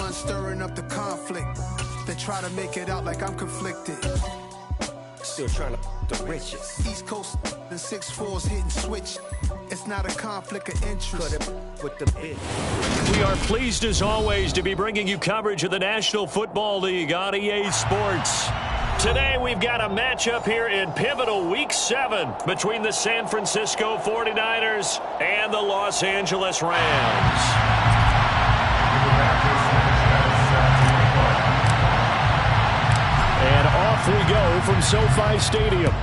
done stirring up the conflict. They try to make it out like I'm conflicted. Still trying to the riches. East Coast and 6'4's hitting switch. It's not a conflict of interest. With the bit. We are pleased as always to be bringing you coverage of the National Football League on EA Sports. Today we've got a matchup here in pivotal Week 7 between the San Francisco 49ers and the Los Angeles Rams. And off we go from SoFi Stadium.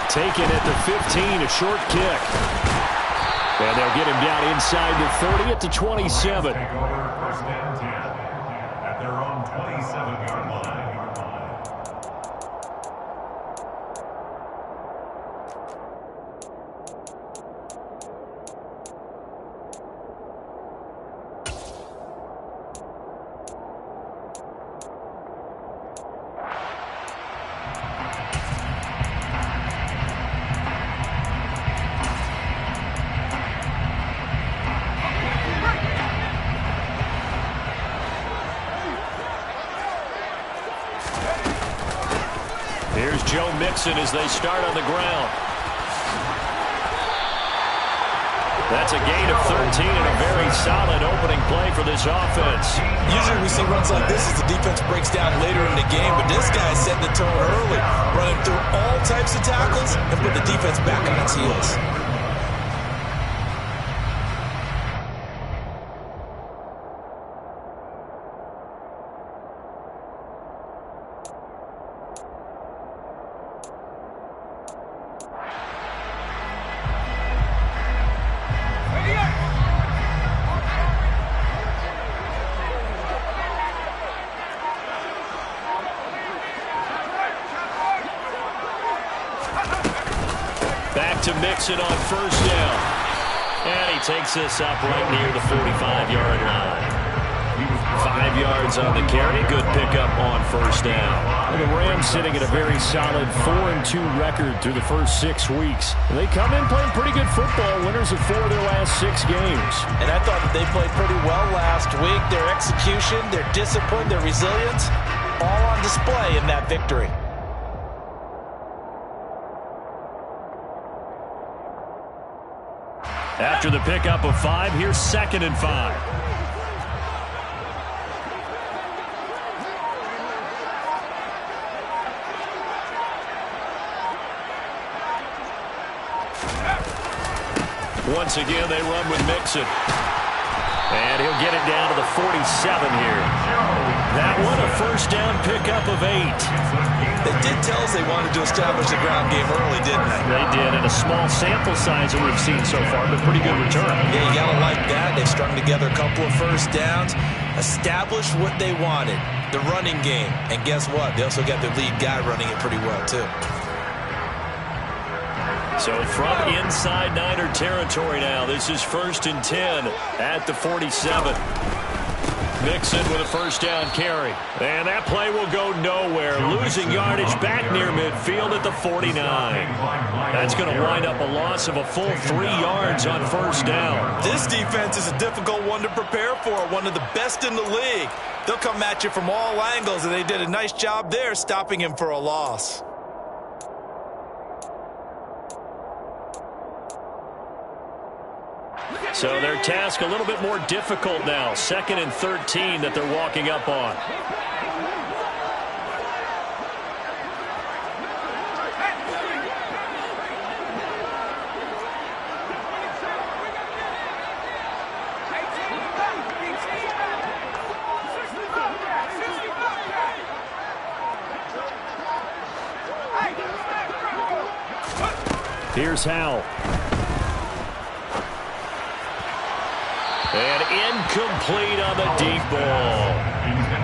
Taken at the 15, a short kick. And they'll get him down inside the 30 at the 27. Take over first and 10 at their own 27-yard line. Here's Joe Mixon as they start on the ground. That's a gain of 13 and a very solid opening play for this offense. Usually we see runs like this as the defense breaks down later in the game, but this guy set the tone early, running through all types of tackles and put the defense back on its heels. Back to Mixon on first down. And he takes this up right near the 45-yard line. 5 yards on the carry. Good pickup on first down. The Rams sitting at a very solid 4-2 record through the first 6 weeks. They come in playing pretty good football, winners of 4 of their last 6 games. And I thought that they played pretty well last week. Their execution, their discipline, their resilience, all on display in that victory. After the pickup of 5, here's 2nd and 5. Once again, they run with Mixon. And he'll get it down to the 47 here. That one, a first down pickup of 8. They did tell us they wanted to establish the ground game early, didn't they? They did, and a small sample size that we've seen so far, but pretty good return. Yeah, you got to like that. They've strung together a couple of first downs, established what they wanted, the running game. And guess what? They also got their lead guy running it pretty well, too. So from inside Niner territory now, this is 1st and 10 at the 47. Mixon with a first down carry. And that play will go nowhere. Losing yardage back near midfield at the 49. That's going to wind up a loss of a full 3 yards on first down. This defense is a difficult one to prepare for, one of the best in the league. They'll come at you from all angles, and they did a nice job there stopping him for a loss. So their task a little bit more difficult now. 2nd and 13 that they're walking up on. Here's Howell. And incomplete on the deep ball.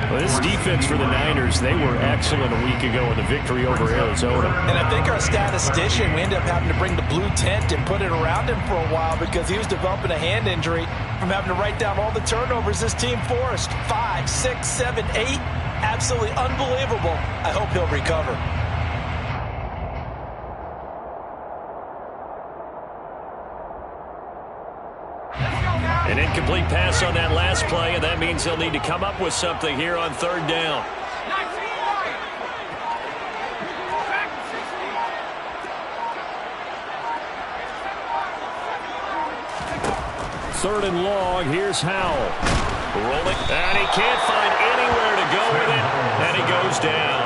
Well, this defense for the Niners, they were excellent a week ago in the victory over Arizona. And I think our statistician, we ended up having to bring the blue tent and put it around him for a while because he was developing a hand injury from having to write down all the turnovers this team forced. 5, 6, 7, 8. Absolutely unbelievable. I hope he'll recover. An incomplete pass on that last play, and that means they'll need to come up with something here on third down. Third and long. Here's Howell. Rolling, and he can't find anywhere to go with it, and he goes down.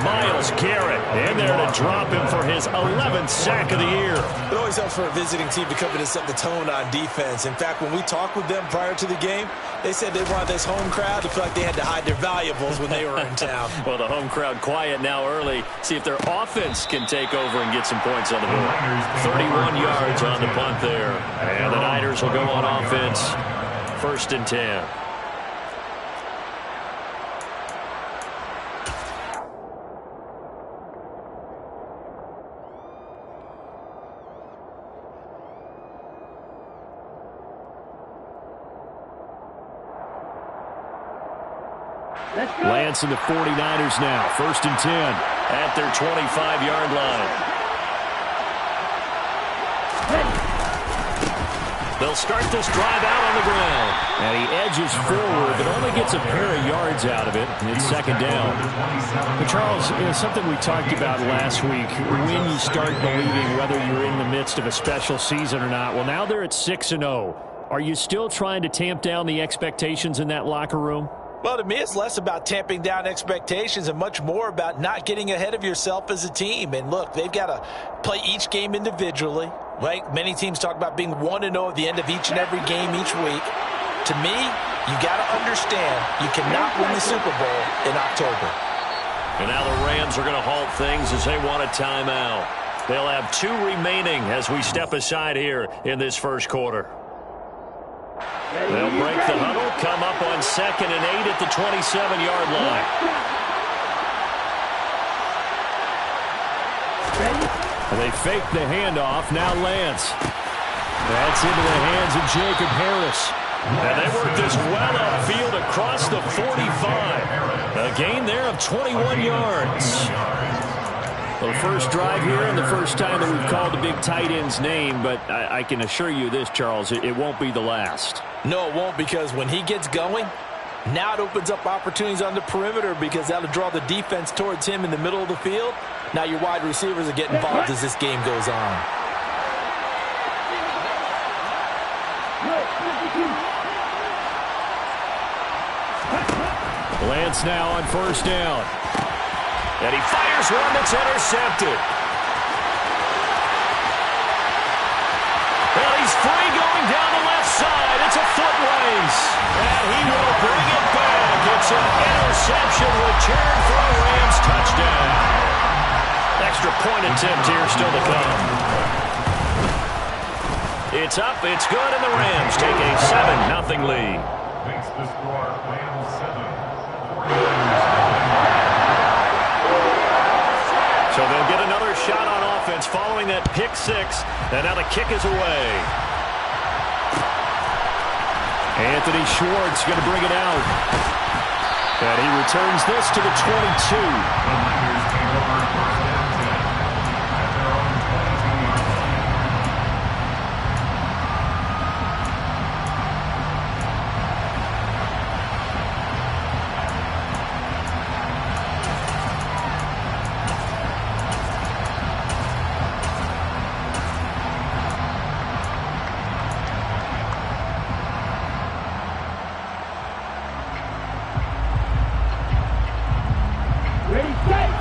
Myles Garrett in there to drop him for his 11th sack of the year. It always helps for a visiting team to come in and set the tone on defense. In fact, when we talked with them prior to the game, they said they wanted this home crowd to feel like they had to hide their valuables when they were in town. Well, the home crowd quiet now early. See if their offense can take over and get some points on the board. 31 yards on the punt there. And the Niners will go on offense. 1st and 10. Lance and the 49ers now. 1st and 10. At their 25-yard line. They'll start this drive out on the ground. And he edges forward, but only gets a pair of yards out of it. And it's 2nd down. But Charles, something we talked about last week, when you start believing whether you're in the midst of a special season or not. Well, now they're at 6-0. Are you still trying to tamp down the expectations in that locker room? Well, to me, it's less about tamping down expectations and much more about not getting ahead of yourself as a team. And look, they've got to play each game individually. Right? Many teams talk about being 1-0 at the end of each and every game each week. To me, you got to understand you cannot win the Super Bowl in October. And now the Rams are going to halt things as they want a timeout. They'll have 2 remaining as we step aside here in this first quarter. They'll break the huddle, come up on 2nd and 8 at the 27-yard line. And they fake the handoff. Now Lance. That's into the hands of Jacob Harris. And they work this well upfield across the 45. A gain there of 21 yards. Well, the first drive here and the first time that we've called the big tight end's name, but I can assure you this, Charles, it won't be the last. No, it won't, because when he gets going, now it opens up opportunities on the perimeter because that'll draw the defense towards him in the middle of the field. Now your wide receivers are getting involved as this game goes on. Lance now on 1st down. And he fires one that's intercepted. Well, he's free going down the left side. It's a foot race. And he will bring it back. It's an interception return for a Rams touchdown. Extra point attempt here still to come. It's up, it's good, and the Rams take a 7-0 lead. Makes the score Rams 7. So they'll get another shot on offense following that pick 6, and now the kick is away. Anthony Schwartz going to bring it out. And he returns this to the 22. The Niners take over 1st and 10 at their own 22-yard line.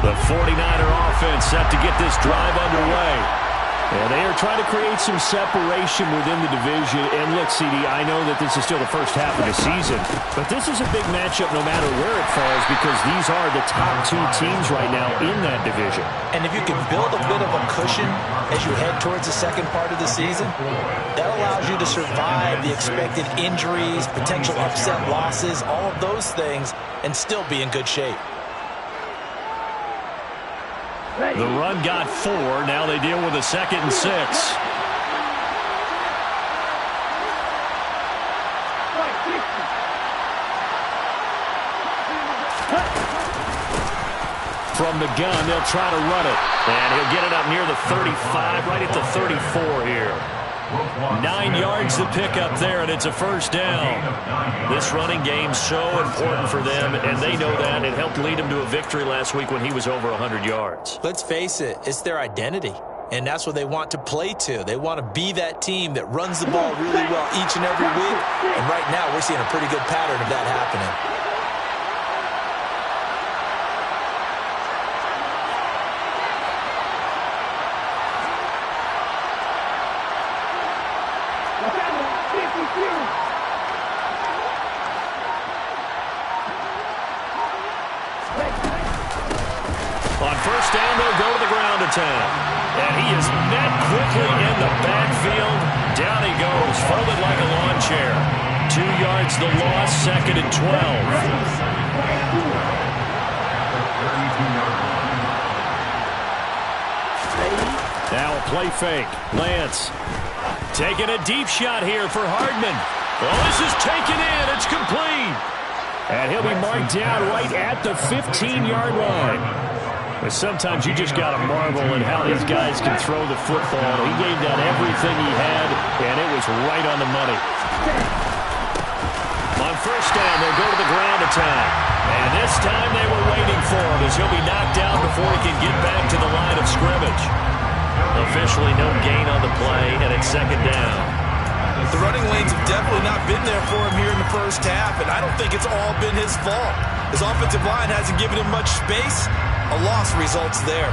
The 49er offense set to get this drive underway. And they are trying to create some separation within the division. And look, CD, I know that this is still the first half of the season, but this is a big matchup no matter where it falls because these are the top 2 teams right now in that division. And if you can build a bit of a cushion as you head towards the second part of the season, that allows you to survive the expected injuries, potential upset losses, all of those things, and still be in good shape. The run got 4. Now they deal with a 2nd and 6. From the gun, they'll try to run it. And he'll get it up near the 35, right at the 34 here. 9 yards to pick up there, and it's a first down. This running game's so important for them, and they know that. It helped lead them to a victory last week when he was over 100 yards. Let's face it, it's their identity, and that's what they want to play to. They want to be that team that runs the ball really well each and every week, and right now we're seeing a pretty good pattern of that happening. On first down, they'll go to the ground attack. And he is met quickly in the backfield. Down he goes, folded like a lawn chair. 2 yards the loss, 2nd and 12. Now a play fake. Lance taking a deep shot here for Hardman. Well, this is taken in. It's complete. And he'll be marked down right at the 15-yard line. But sometimes you just got to marvel at how these guys can throw the football. He gave that everything he had, and it was right on the money. On first down, they'll go to the ground attack. And this time they were waiting for him as he'll be knocked down before he can get back to the line of scrimmage. Officially no gain on the play, and it's 2nd down. The running lanes have definitely not been there for him here in the first half, and I don't think it's all been his fault. His offensive line hasn't given him much space. A loss results there.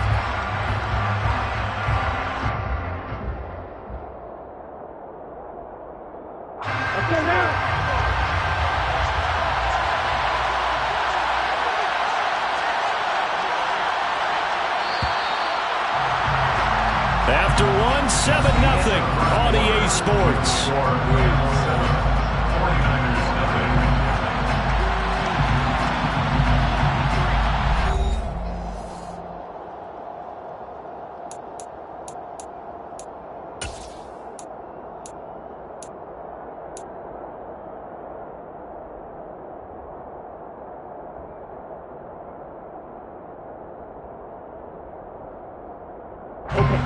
After one, 7-0 on EA Sports.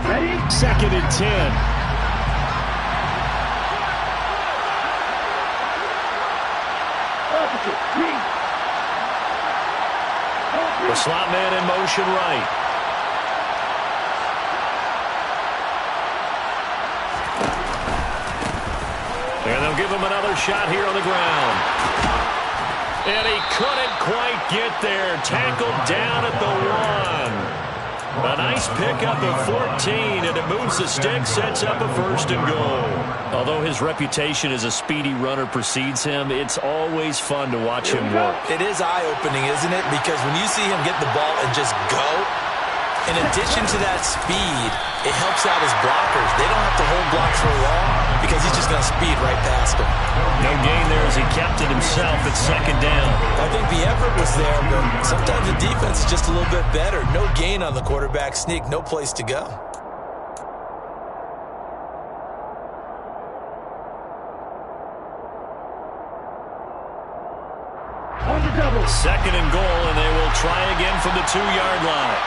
Ready? 2nd and 10. The slot man in motion right. And they'll give him another shot here on the ground. And he couldn't quite get there. Tackled down at the 1. A nice pickup of 14, and it moves the stick, sets up a 1st and goal. Although his reputation as a speedy runner precedes him, it's always fun to watch him work. It is eye-opening, isn't it? Because when you see him get the ball and just go, in addition to that speed, it helps out his blockers. They don't have to hold blocks for long because he's just going to speed right past them. No gain there as he kept it himself at 2nd down. I think the effort was there, but sometimes the defense is just a little bit better. No gain on the quarterback sneak, no place to go. On the double. 2nd and goal, and they will try again from the 2-yard line.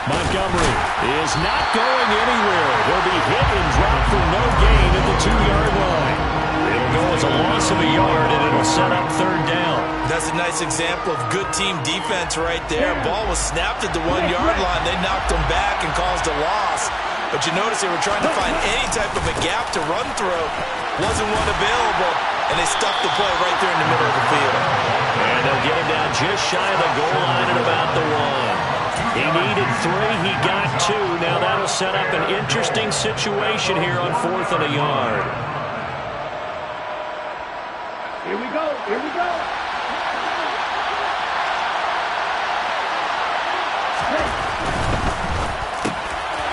Montgomery is not going anywhere. He'll be hit and dropped for no gain at the 2-yard line. It'll go as a loss of a yard, and it'll set up 3rd down. That's a nice example of good team defense right there. Ball was snapped at the 1-yard line. They knocked him back and caused a loss. But you notice they were trying to find any type of a gap to run through. Wasn't one available, and they stuffed the play right there in the middle of the field. And they'll get him down just shy of the goal line at about the 1. He needed 3. He got 2. Now that'll set up an interesting situation here on 4th and a yard. Here we go. Here we go.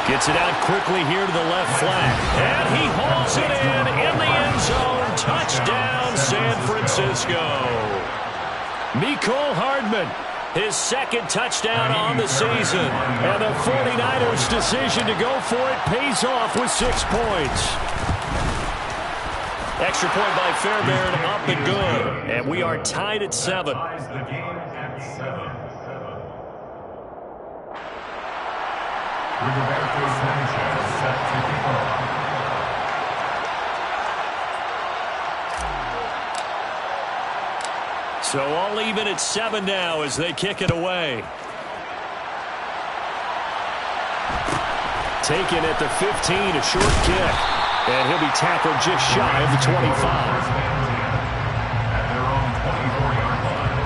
Gets it out quickly here to the left flank. And he hauls it in the end zone. Touchdown, San Francisco. Mecole Hardman, his 2nd touchdown on the season. And the 49ers' decision to go for it pays off with 6 points. Extra point by Fairbairn, up and good. And we are tied at 7. Ties the game at 7. Rigoberto Sanchez set to kick off. So all even at 7 now as they kick it away. Taken at the 15, a short kick. And he'll be tackled just shy of the 25. At their own 24-yard line.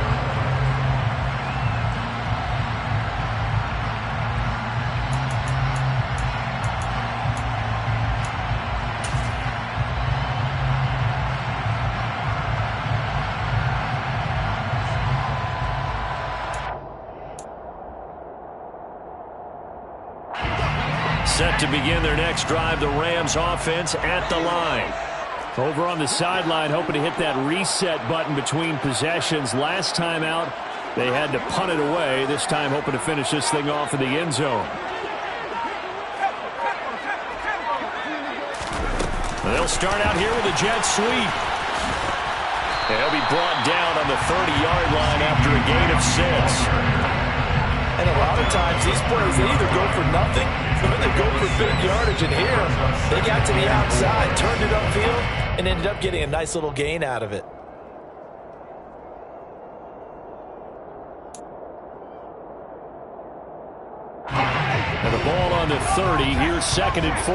Set to begin their next drive, the Rams offense at the line. Over on the sideline, hoping to hit that reset button between possessions. Last time out, they had to punt it away. This time, hoping to finish this thing off in the end zone. They'll start out here with a jet sweep. And he'll be brought down on the 30-yard line after a gain of 6. And a lot of times, these plays, they either go for nothing or they go for big yardage. And here, they got to the outside, turned it upfield, and ended up getting a nice little gain out of it. And the ball on the 30. Here's 2nd and 4.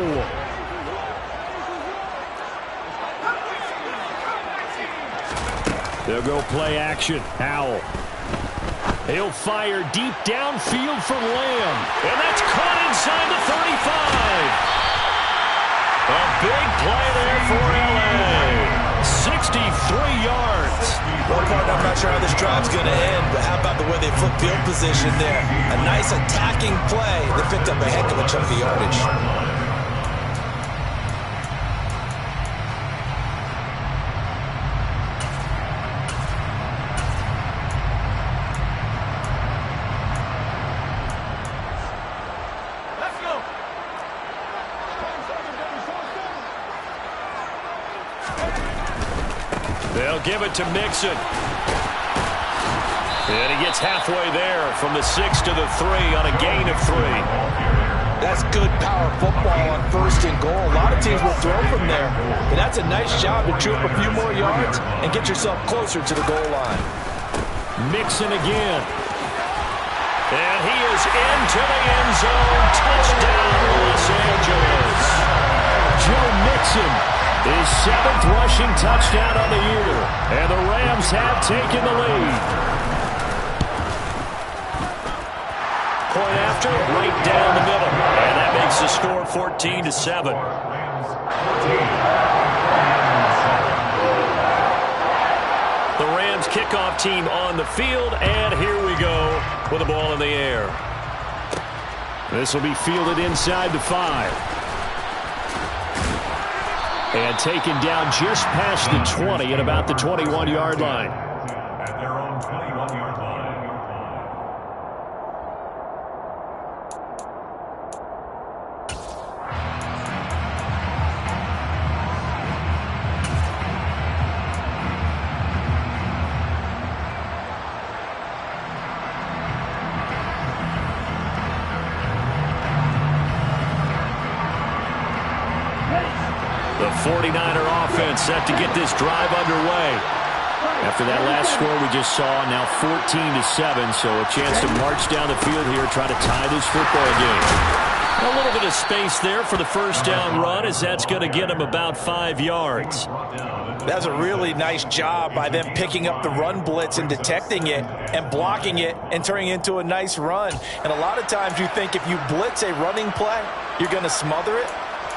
They'll go play action. Howell. He'll fire deep downfield for Lamb. And that's caught inside the 35. A big play there for L.A. 63 yards. Well, partner, I'm not sure how this drive's going to end, but how about the way they flip field position there? A nice attacking play that picked up a heck of a chunk of yardage. They'll give it to Mixon. And he gets halfway there from the 6 to the 3 on a gain of 3. That's good power football on 1st and goal. A lot of teams will throw from there. And that's a nice job to chew up a few more yards and get yourself closer to the goal line. Mixon again. And he is into the end zone. Touchdown, Los Angeles. Joe Mixon, his 7th rushing touchdown on the year. And the Rams have taken the lead. Point after, right down the middle. And that makes the score 14-7. The Rams kickoff team on the field, and here we go with the ball in the air. This will be fielded inside the 5. And taken down just past the 20 at about the 21-yard line. At their own 21-yard line. The 49er offense set to get this drive underway. After that last score we just saw, now 14-7, so a chance to march down the field here, try to tie this football game. A little bit of space there for the first down run, as that's going to get him about 5 yards. That's a really nice job by them picking up the run blitz and detecting it and blocking it and turning it into a nice run. And a lot of times you think if you blitz a running play, you're going to smother it.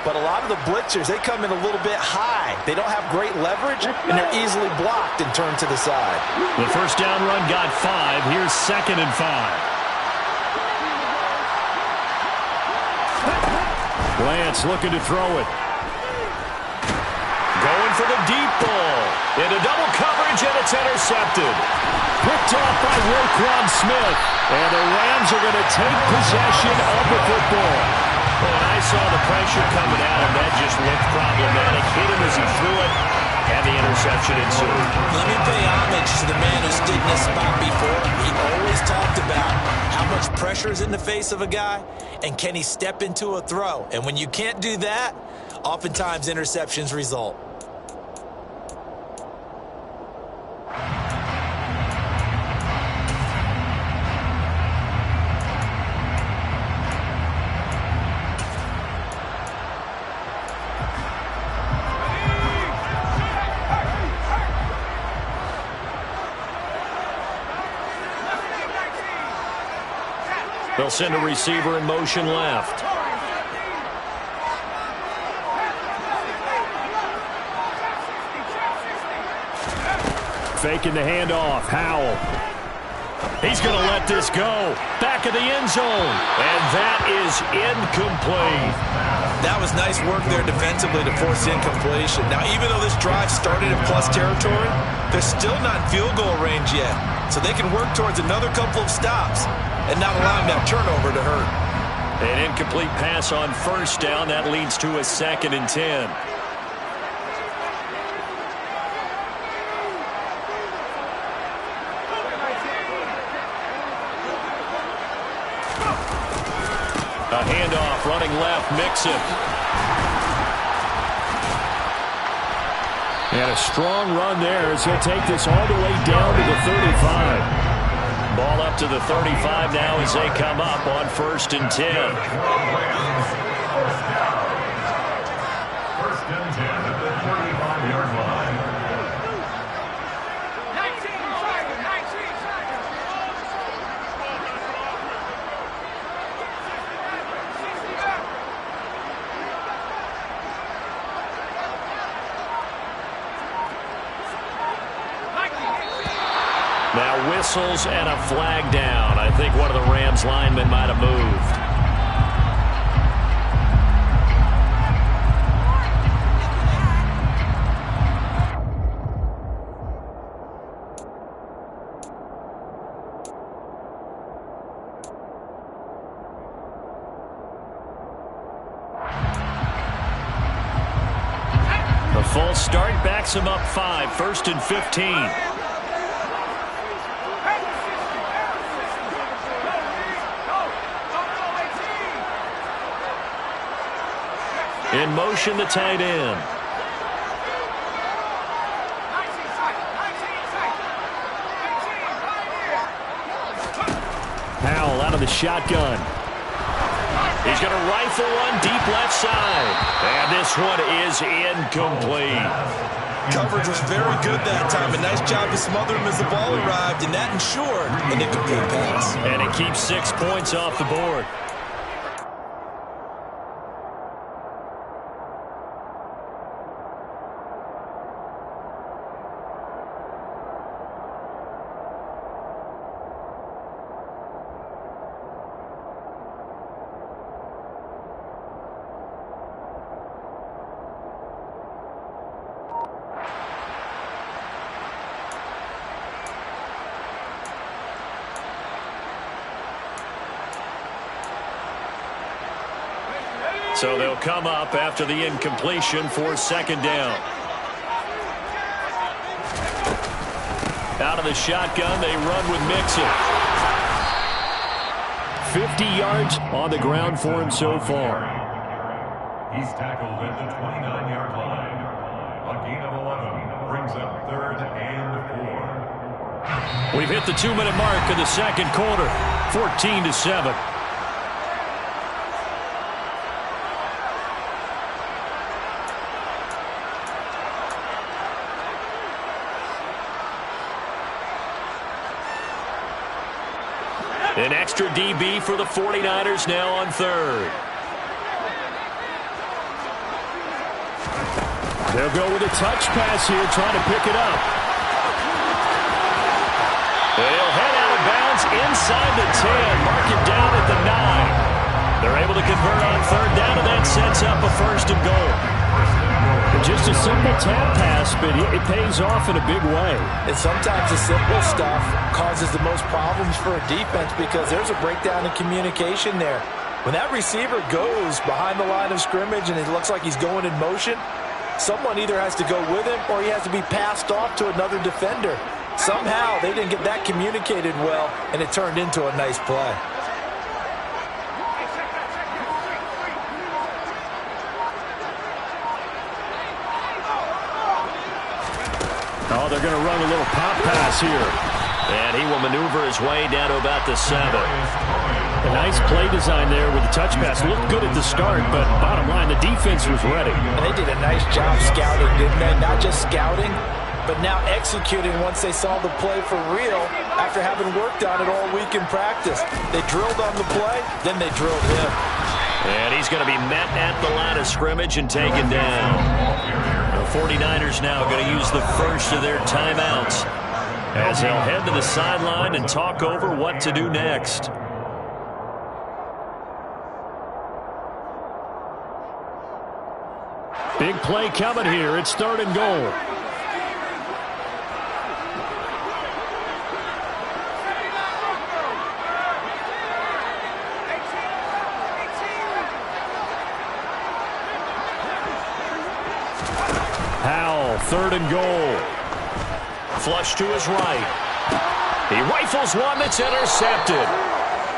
But a lot of the blitzers, they come in a little bit high. They don't have great leverage, and they're easily blocked and turned to the side. The first down run got 5. Here's 2nd and 5. Lance looking to throw it. Going for the deep ball. Into double coverage, and it's intercepted. Picked off by Roquan Smith. And the Rams are going to take possession of the football. And I saw the pressure coming out, and that just looked problematic. Hit him as he threw it. and the interception ensued. Let me pay homage to the man who stood in this spot before. He always talked about how much pressure is in the face of a guy, and can he step into a throw? And when you can't do that, oftentimes interceptions result. They'll send a receiver in motion left. Faking the handoff. Howell. He's going to let this go. Back of the end zone. And that is incomplete. That was nice work there defensively to force incompletion. Now, even though this drive started in plus territory, they're still not in field goal range yet. So they can work towards another couple of stops and not allowing that turnover to hurt. An incomplete pass on first down. That leads to a 2nd and 10. A handoff, running left, Mixon. And a strong run there as he'll take this all the way down to the 35. Ball up to the 35 now as they come up on 1st and 10. First and 10 at the 35-yard line. Now whistles and a flag down. I think one of the Rams linemen might have moved. The full start backs him up 5, 1st and 15. In motion, the tight end. Howell out of the shotgun. He's going to rifle one deep left side. And this one is incomplete. Coverage was very good that time. A nice job to smother him as the ball arrived, and that ensured an incomplete pass. And it keeps 6 points off the board. So they'll come up after the incompletion for 2nd down. Out of the shotgun, they run with Mixon. 50 yards on the ground for him so far. He's tackled at the 29-yard line. A gain of 11 brings up 3rd and 4. We've hit the 2-minute mark of the 2nd quarter. 14-7. An extra DB for the 49ers now on 3rd. They'll go with a touch pass here, trying to pick it up. They'll head out of bounds inside the 10, mark it down at the 9. They're able to convert on 3rd down, and that sets up a 1st and goal. Just a simple tap pass, but it pays off in a big way. And sometimes the simple stuff causes the most problems for a defense because there's a breakdown in communication there. When that receiver goes behind the line of scrimmage and it looks like he's going in motion, Someone either has to go with him or he has to be passed off to another defender. Somehow they didn't get that communicated well, and it turned into a nice play. Oh, they're going to run a little pop pass here. And he will maneuver his way down to about the 7. A nice play design there with the touch pass. Looked good at the start, but bottom line, the defense was ready. And they did a nice job scouting, didn't they? Not just scouting, but now executing once they saw the play for real after having worked on it all week in practice. They drilled on the play, then they drilled him. And he's going to be met at the line of scrimmage and taken down. The 49ers now going to use the first of their timeouts as they'll head to the sideline and talk over what to do next. Big play coming here. It's 3rd and goal. Howell, 3rd and goal. Flush to his right. He rifles one that's intercepted.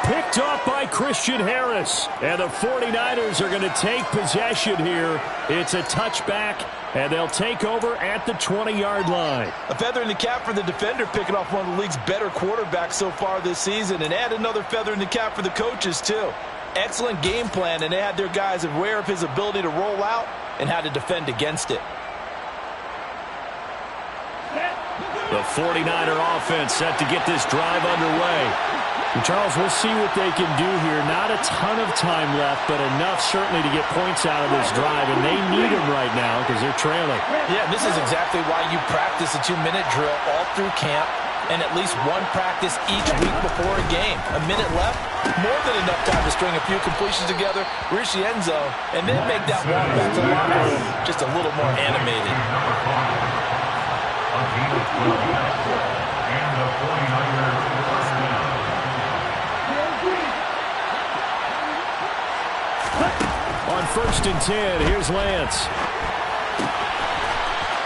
Picked off by Christian Harris. And the 49ers are going to take possession here. It's a touchback, and they'll take over at the 20-yard line. A feather in the cap for the defender, picking off one of the league's better quarterbacks so far this season, and add another feather in the cap for the coaches, too. Excellent game plan, and they had their guys aware of his ability to roll out and how to defend against it. The 49er offense set to get this drive underway. And Charles, we'll see what they can do here. Not a ton of time left, but enough certainly to get points out of this drive, and they need them right now because they're trailing. Yeah, this is exactly why you practice a 2-minute drill all through camp and at least one practice each week before a game. A minute left, more than enough time to string a few completions together, reach the end zone, and then make that walk back to the locker room just a little more animated. And the 49ers first down. On 1st and 10, here's Lance.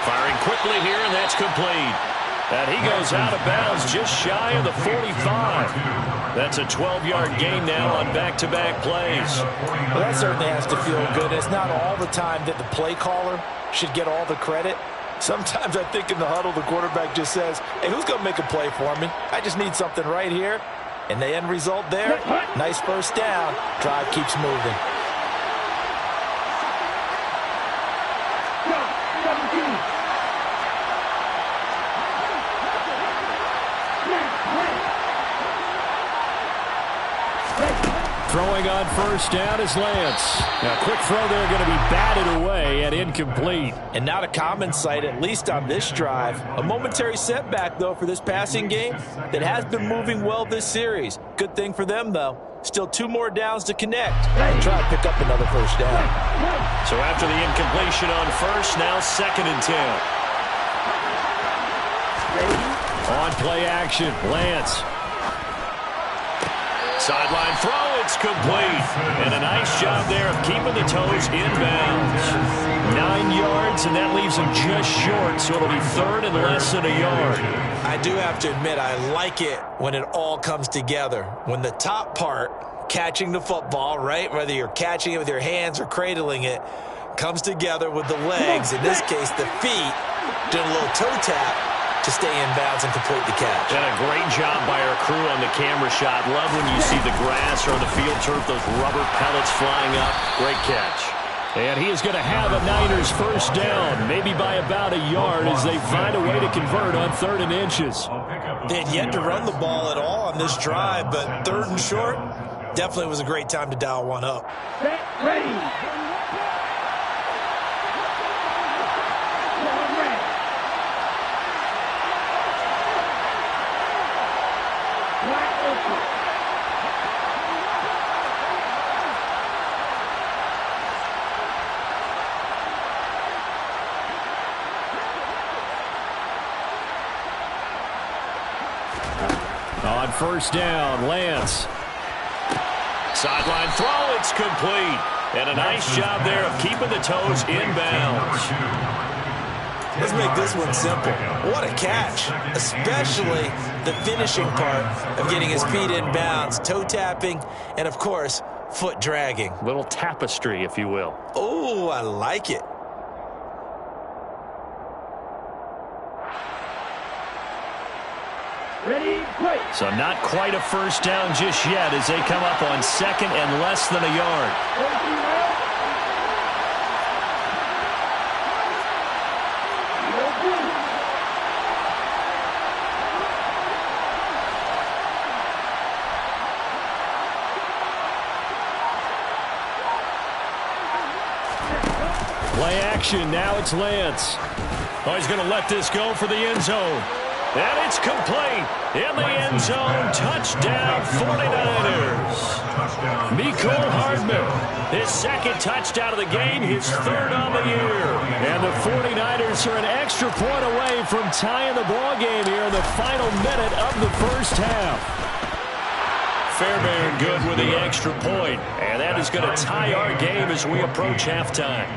Firing quickly here, and that's complete. And he goes out of bounds just shy of the 45. That's a 12-yard gain now on back-to-back plays. Well, that certainly has to feel good. It's not all the time that the play caller should get all the credit. Sometimes I think in the huddle, the quarterback just says, hey, who's going to make a play for me? I just need something right here. And the end result there, nice first down. Drive keeps moving. Throwing on 1st down is Lance. Now, quick throw there, going to be batted away and incomplete. And not a common sight, at least on this drive. A momentary setback, though, for this passing game that has been moving well this series. Good thing for them, though. Still 2 more downs to connect and try to pick up another first down. So after the incompletion on 1st, now 2nd and 10. On play action, Lance. Sideline throw, it's complete. And a nice job there of keeping the toes inbounds. 9 yards, and that leaves him just short, so it'll be 3rd and less than a yard. I do have to admit, I like it when it all comes together. When the top part, catching the football, right, whether you're catching it with your hands or cradling it, comes together with the legs, in this case the feet, doing a little toe tap to stay in bounds and complete the catch. And a great job by our crew on the camera shot. Love when you see the grass or the field turf, those rubber pellets flying up. Great catch. And he is going to have a Niners first down, maybe by about a yard as they find a way to convert on 3rd and inches. They had yet to run the ball at all on this drive, but 3rd and short definitely was a great time to dial one up. Set, ready. On 1st down, Lance. Sideline throw, it's complete. And a nice job there of keeping the toes inbounds. Let's make this one simple. What a catch, especially the finishing part of getting his feet in bounds, toe tapping, and, of course, foot dragging. Little tapestry, if you will. Oh, I like it. Ready, play. So not quite a first down just yet as they come up on second and less than a yard. Play action. Now it's Lance. Oh, he's going to let this go for the end zone. And it's complete. In the end zone. Touchdown, 49ers. Mecole Hardman, his second touchdown of the game, his third on the year. And the 49ers are an extra point away from tying the ball game here in the final minute of the first half. Fairbairn good with the extra point. And that is going to tie our game as we approach halftime.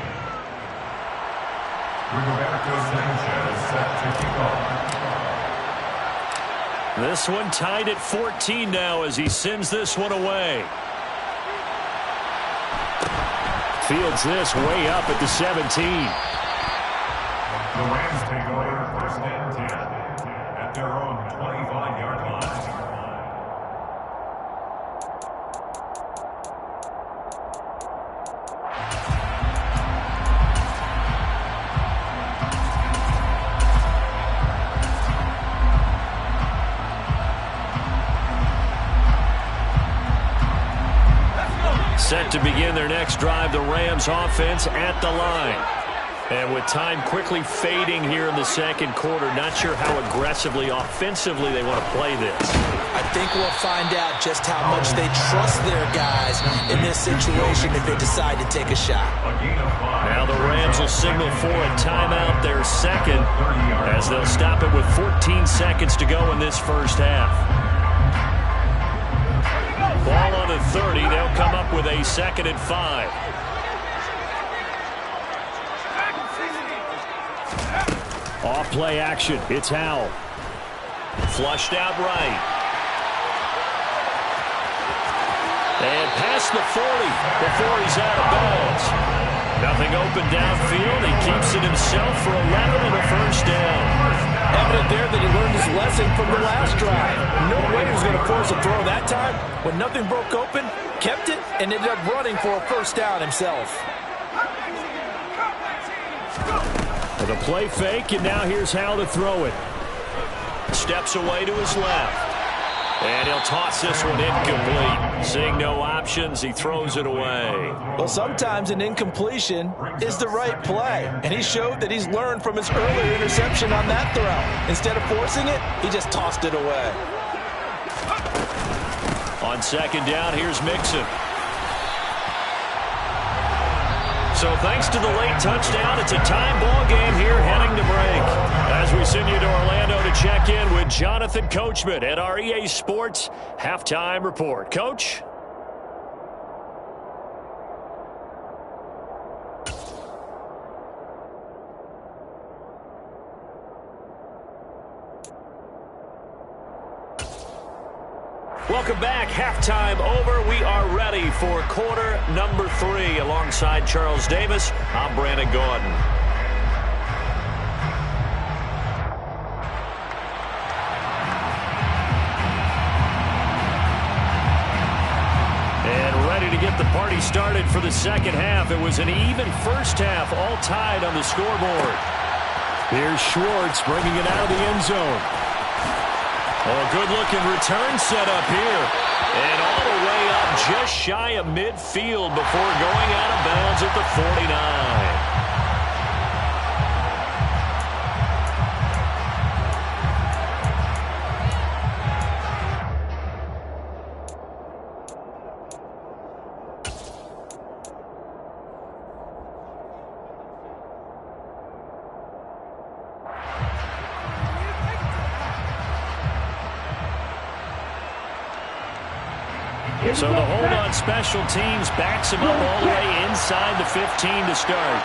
Roberto Sanchez set to kick off. This one tied at 14 now as he sends this one away. Fields this way up at the 17. The Rams take over first and 10 at their own 25-yard line. Set to begin their next drive, the Rams offense at the line. And with time quickly fading here in the second quarter, not sure how aggressively, offensively they want to play this. I think we'll find out just how much they trust their guys in this situation if they decide to take a shot. Now the Rams will signal for a timeout, their second, as they'll stop it with 14 seconds to go in this first half. Ball on the 30. They'll come up with a 2nd and 5. Off play action. It's Howell. Flushed out right. And past the 40 before he's out of bounds. Nothing open downfield. He keeps it himself for 11 and a first down. Evident there that he learned his lesson from the last drive. No way he was going to force a throw that time. When nothing broke open, kept it, and ended up running for a first down himself. With a play fake, and now here's how to throw it. Steps away to his left. And he'll toss this one incomplete. Seeing no options, he throws it away. Well, sometimes an incompletion is the right play. And he showed that he's learned from his earlier interception on that throw. Instead of forcing it, he just tossed it away. On second down, here's Mixon. So thanks to the late touchdown, it's a time ball game here heading to break. As we send you to Orlando to check in with Jonathan Coachman at our EA Sports Halftime Report. Coach? Welcome back. Halftime over. We are ready for quarter number 3. Alongside Charles Davis, I'm Brandon Gaudin. And ready to get the party started for the second half. It was an even first half, all tied on the scoreboard. Here's Schwartz bringing it out of the end zone. Oh, good-looking return set up here. And all the way up just shy of midfield before going out of bounds at the 49. So the hold on special teams backs him up all the way inside the 15 to start.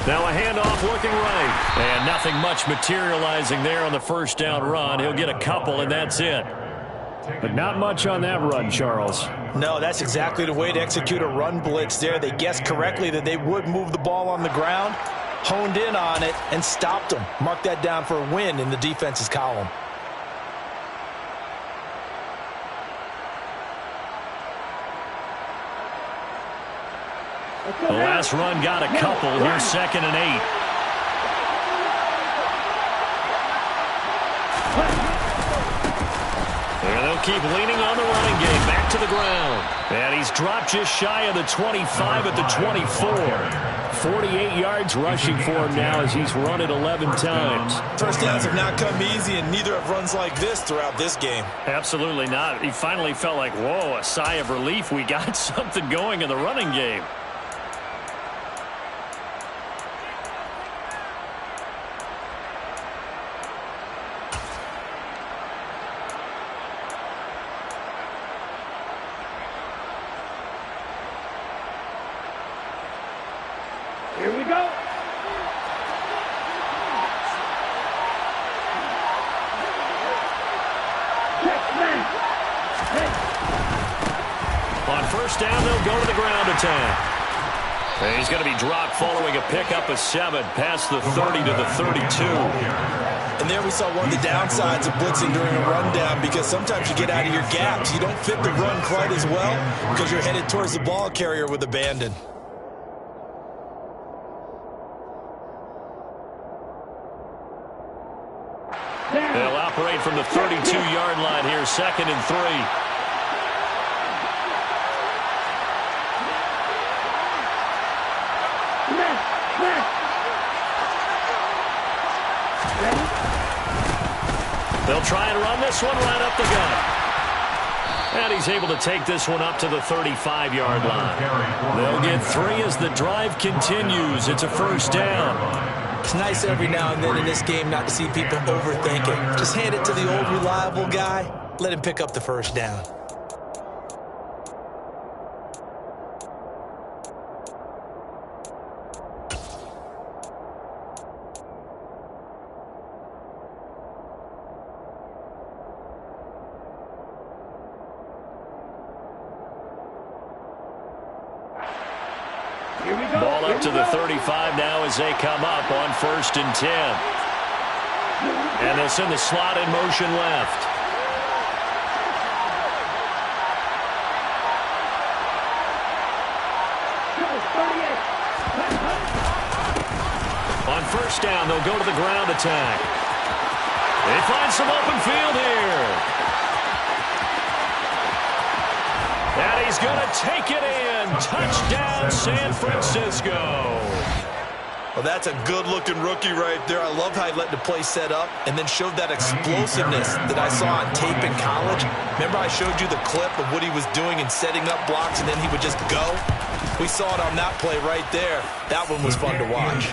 Now a handoff looking right. And nothing much materializing there on the first down run. He'll get a couple, and that's it. But not much on that run, Charles. No, that's exactly the way to execute a run blitz there. They guessed correctly that they would move the ball on the ground, honed in on it, and stopped them. Mark that down for a win in the defense's column. The last run got a couple. Here's 2nd and 8. And they'll keep leaning on the running game. Back to the ground. And he's dropped just shy of the 25 at the 24. 48 yards rushing for him now as he's run it 11 times. First downs have not come easy, and neither have runs like this throughout this game. Absolutely not. He finally felt like, whoa, a sigh of relief. We got something going in the running game. Here we go. On first down, they'll go to the ground attack. And he's going to be dropped following a pickup of 7 past the 30 to the 32. And there we saw one of the downsides of blitzing during a rundown, because sometimes you get out of your gaps. You don't fit the run quite as well because you're headed towards the ball carrier with abandon. They'll operate from the 32-yard line here, 2nd and 3. They'll try and run this one right up the gut. And he's able to take this one up to the 35-yard line. They'll get 3 as the drive continues. It's a first down. It's nice every now and then in this game not to see people overthink it. Just hand it to the old reliable guy. Let him pick up the first down. Ball up to the 35 now as they come up on 1st and 10. And they'll send the slot in motion left. On first down, they'll go to the ground attack. They find some open field here. And he's going to take it in. Touchdown, San Francisco. Well, that's a good-looking rookie right there. I love how he let the play set up and then showed that explosiveness that I saw on tape in college. Remember I showed you the clip of what he was doing and setting up blocks, and then he would just go? We saw it on that play right there. That one was fun to watch.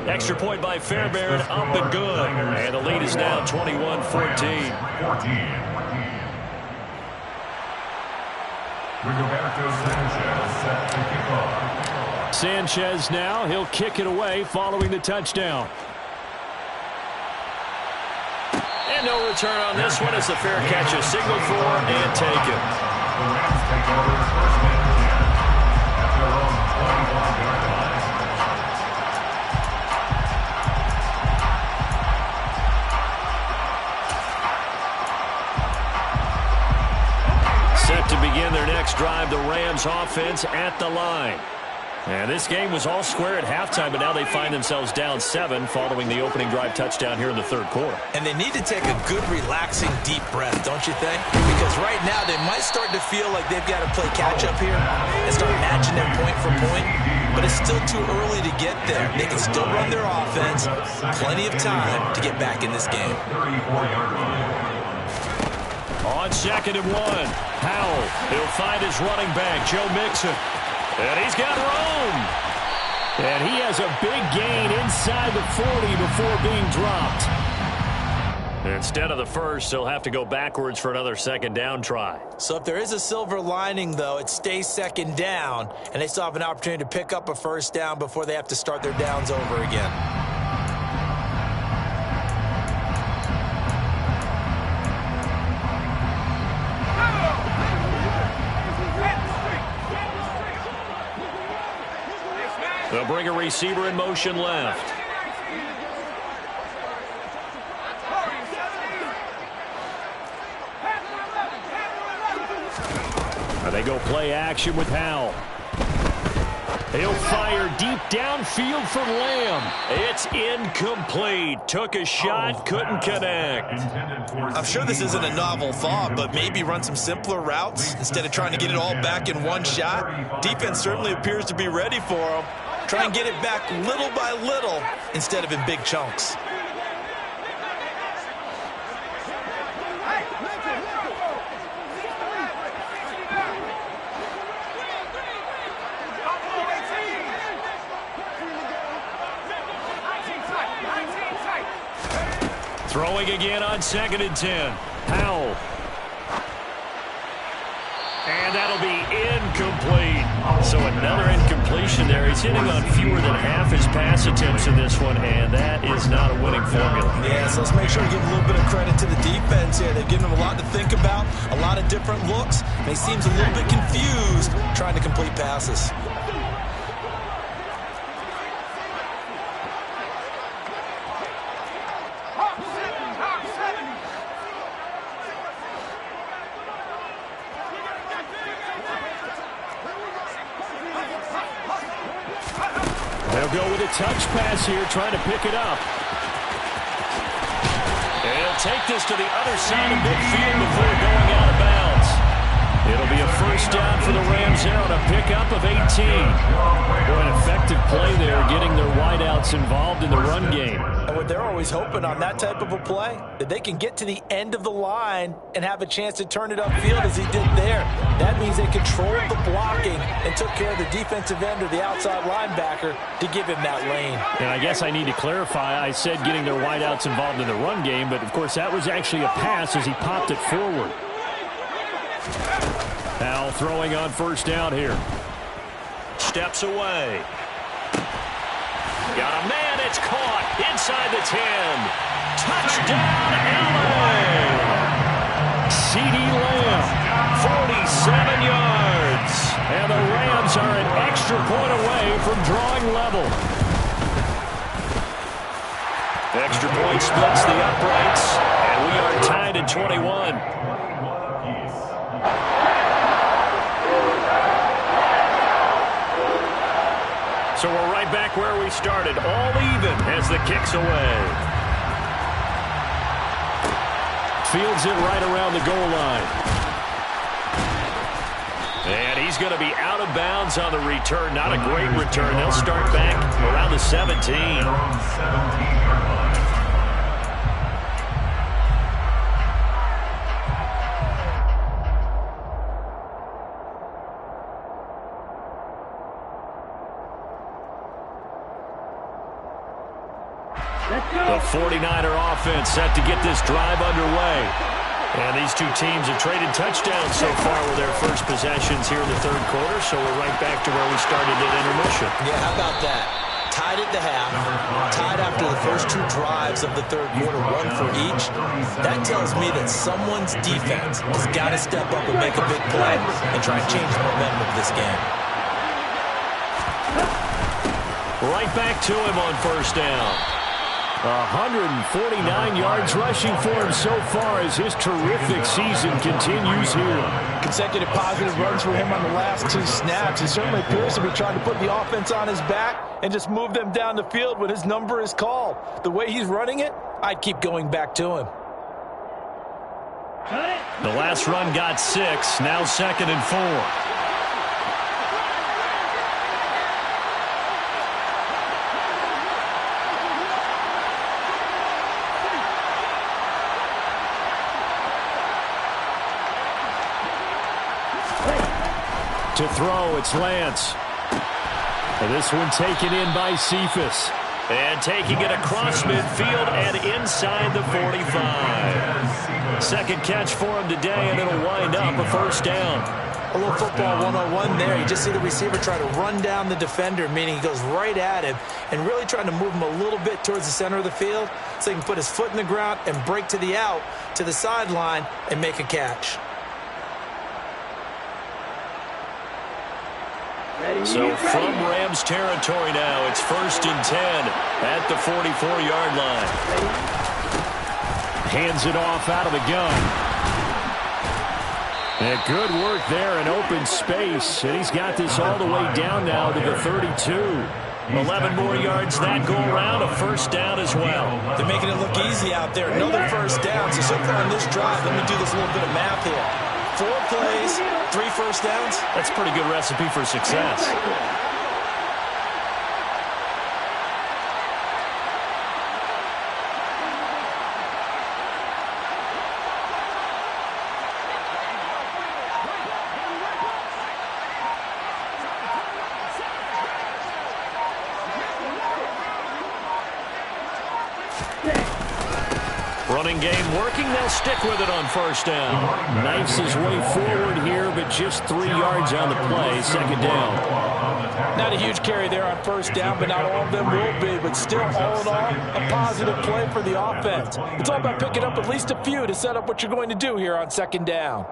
Extra point by Fairbairn, up and good. And the lead is now 21-14. Rigoberto Sanchez set to kick off. Sanchez now, he'll kick it away following the touchdown. And no return on this one as the fair catch is signaled for and taken. The Rams take over first and 10 at their own 21-yard line. Set to begin their next drive, the Rams offense at the line. And this game was all square at halftime, but now they find themselves down 7 following the opening drive touchdown here in the third quarter. And they need to take a good, relaxing, deep breath, don't you think? Because right now they might start to feel like they've got to play catch-up here and start matching them point for point. but it's still too early to get there. They can still run their offense. Plenty of time to get back in this game. On 2nd and 1, Howell. He'll find his running back, Joe Mixon. And he's got room. And he has a big gain inside the 40 before being dropped. Instead of the first, he'll have to go backwards for another 2nd down try. So if there is a silver lining, though, it stays 2nd down, and they still have an opportunity to pick up a 1st down before they have to start their downs over again. They'll bring a receiver in motion left. They go play action with Howell. He'll fire deep downfield for Lamb. It's incomplete. Took a shot, couldn't connect. I'm sure this isn't a novel thought, but maybe run some simpler routes instead of trying to get it all back in one shot. Defense certainly appears to be ready for him. Try and get it back little by little instead of in big chunks. Throwing again on 2nd and 10. Howell. And that'll be incomplete. So another incompletion there. He's hitting on fewer than half his pass attempts in this one, and that is not a winning formula. Yeah, so let's make sure to give a little bit of credit to the defense here. They've given him a lot to think about, a lot of different looks, and he seems a little bit confused trying to complete passes. They'll go with a touch pass here, trying to pick it up. And he'll take this to the other side of midfield before going out of bounds. It'll be a 1st down for the Rams there on a pickup of 18. Boy, an effective play there, getting their wideouts involved in the run game. And what they're always hoping on that type of a play, that they can get to the end of the line and have a chance to turn it upfield as he did there. That means they controlled the blocking and took care of the defensive end or the outside linebacker to give him that lane. And I guess I need to clarify, I said getting their wideouts involved in the run game, but of course that was actually a pass as he popped it forward. Howell throwing on 1st down here. Steps away. Got a man, it's caught inside the 10. Touchdown, LA! CeeDee Lamb, 47 yards. and the Rams are an extra point away from drawing level. The extra point splits the uprights, and we are tied at 21. So we're right back where we started, all even as the kick's away. Fields it right around the goal line. And he's going to be out of bounds on the return. Not a great return. They'll start back around the 17. The 49er offense set to get this drive underway. And these two teams have traded touchdowns so far with their first possessions here in the third quarter, so we're right back to where we started at intermission. Yeah, how about that? Tied at the half, tied after the first two drives of the third quarter, one for each. That tells me that someone's defense has got to step up and make a big play and try and change the momentum of this game. Right back to him on first down. 149 yards rushing for him so far as his terrific season continues here. Consecutive positive runs for him on the last two snaps. He certainly appears to be trying to put the offense on his back and just move them down the field when his number is called. The way he's running it, I'd keep going back to him. The last run got 6, now 2nd and 4. To throw, it's Lance. And this one taken in by Cephas. And taking it across midfield and inside the 45. Second catch for him today, and it'll wind up a first down. A little football 101 there. You just see the receiver try to run down the defender, meaning he goes right at him and really trying to move him a little bit towards the center of the field so he can put his foot in the ground and break to the out, to the sideline, and make a catch. So from Rams territory now, it's 1st and 10 at the 44-yard line. Hands it off out of the gun. And good work there in open space. And he's got this all the way down now to the 32. 11 more yards that go around, a first down as well. They're making it look easy out there. Another first down. So far on this drive, let me do this little bit of math here. 4 plays, 3 first downs. That's a pretty good recipe for success. Running game working. They'll stick with it on first down. Knifes his way forward here, but just 3 yards on the play. Second down. Not a huge carry there on first down, but not all of them will be. But still, all in all, a positive play for the offense. It's all about picking up at least a few to set up what you're going to do here on second down.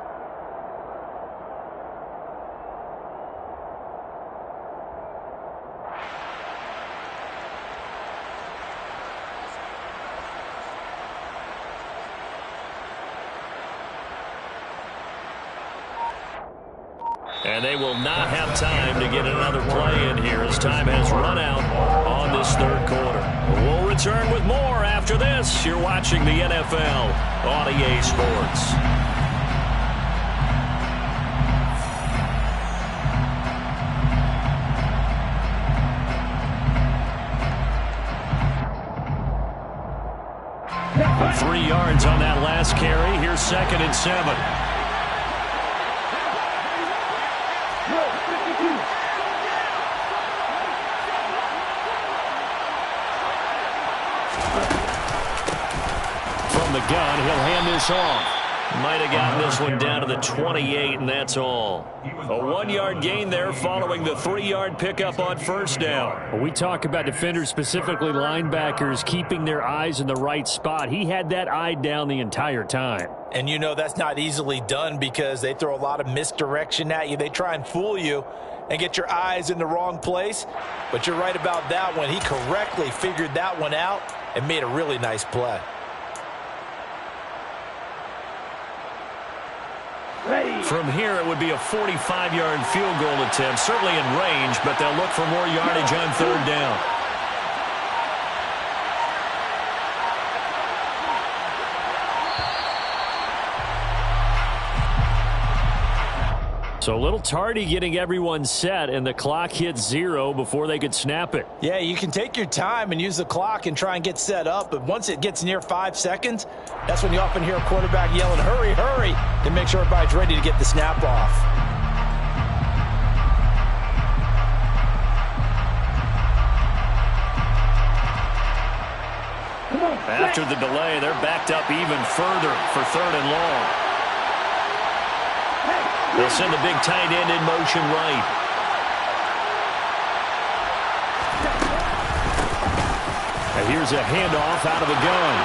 And they will not have time to get another play in here as time has run out on this third quarter. We'll return with more after this. You're watching the NFL on EA Sports. For 3 yards on that last carry. Here's 2nd and 7. The gun, he'll hand this off. Might have gotten this one down to the 28, and that's all. A 1-yard gain there following the 3-yard pickup on first down. When we talk about defenders, specifically linebackers, keeping their eyes in the right spot. He had that eye down the entire time. And you know that's not easily done because they throw a lot of misdirection at you. They try and fool you and get your eyes in the wrong place. But you're right about that one. He correctly figured that one out and made a really nice play. From here, it would be a 45-yard field goal attempt, certainly in range, but they'll look for more yardage on third down. So a little tardy getting everyone set, and the clock hit 0 before they could snap it. Yeah, you can take your time and use the clock and try and get set up, but once it gets near 5 seconds, that's when you often hear a quarterback yelling, hurry, hurry, to make sure everybody's ready to get the snap off. After the delay, they're backed up even further for 3rd and long. They'll send the big tight end in motion right. And here's a handoff out of the gun.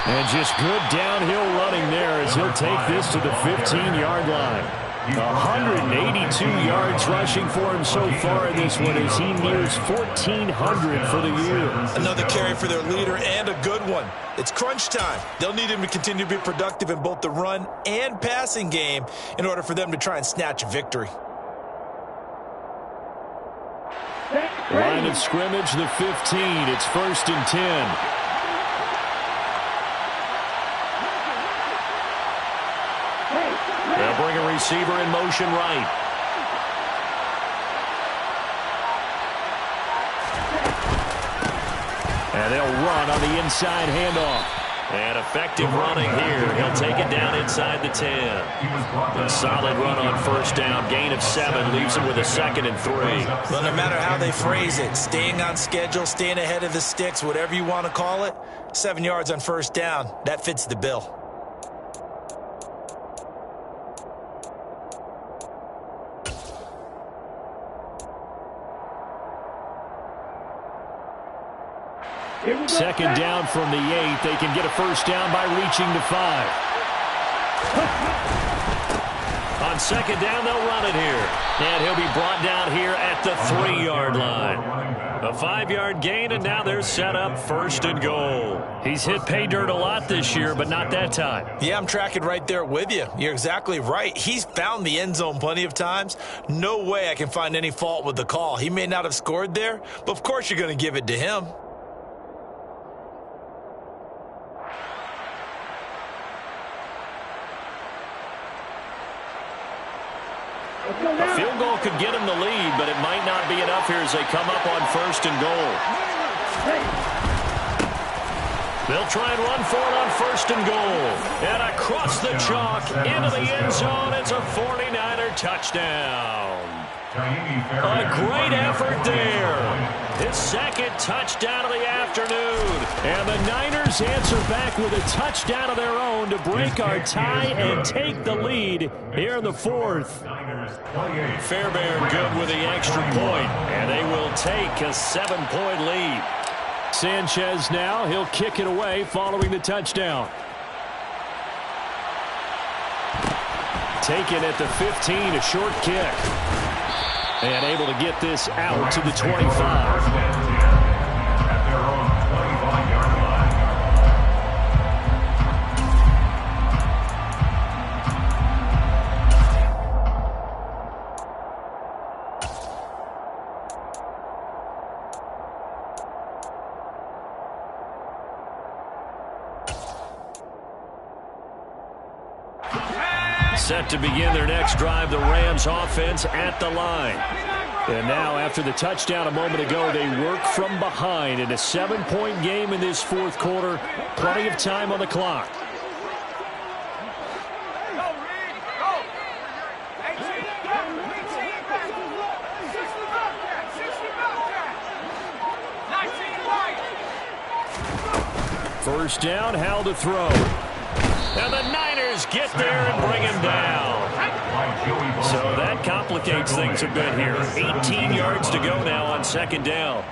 And just good downhill running there as he'll take this to the 15-yard line. 182 yards rushing for him so far in this one as he nears 1,400 for the year. Another carry for their leader and a good one. It's crunch time. They'll need him to continue to be productive in both the run and passing game in order for them to try and snatch a victory. Line of scrimmage, the 15. It's 1st and 10. They'll bring a receiver in motion right. And they'll run on the inside handoff. And effective running here. He'll take it down inside the 10. A solid run on first down. Gain of 7 leaves him with a 2nd and 3. Well, no matter how they phrase it, staying on schedule, staying ahead of the sticks, whatever you want to call it, 7 yards on first down, that fits the bill. Second down from the 8. They can get a first down by reaching the 5. On second down, they'll run it here. And he'll be brought down here at the 3-yard line. A 5-yard gain, and now they're set up 1st and goal. He's hit pay dirt a lot this year, but not that time. Yeah, I'm tracking right there with you. You're exactly right. He's found the end zone plenty of times. No way I can find any fault with the call. He may not have scored there, but of course you're going to give it to him. A field goal could get him the lead, but it might not be enough here as they come up on 1st and goal. They'll try and run for it on 1st and goal. And across the chalk, into the end zone, it's a 49er touchdown. A great effort there. His 2nd touchdown of the afternoon. And the Niners answer back with a touchdown of their own to break our tie and take the lead here in the 4th. Fairbairn good with the extra point, and they will take a 7-point lead. Sanchez now, he'll kick it away following the touchdown. Taken at the 15, a short kick. And able to get this out to the 25. At their own 25-yard line. Set to begin their next drive, the Rams offense at the line. And now, after the touchdown a moment ago, they work from behind in a 7-point game in this 4th quarter. Plenty of time on the clock. First down, Howell to throw. And the Niners get there and bring him down. So that complicates things a bit here. 18 yards to go now on 2nd down.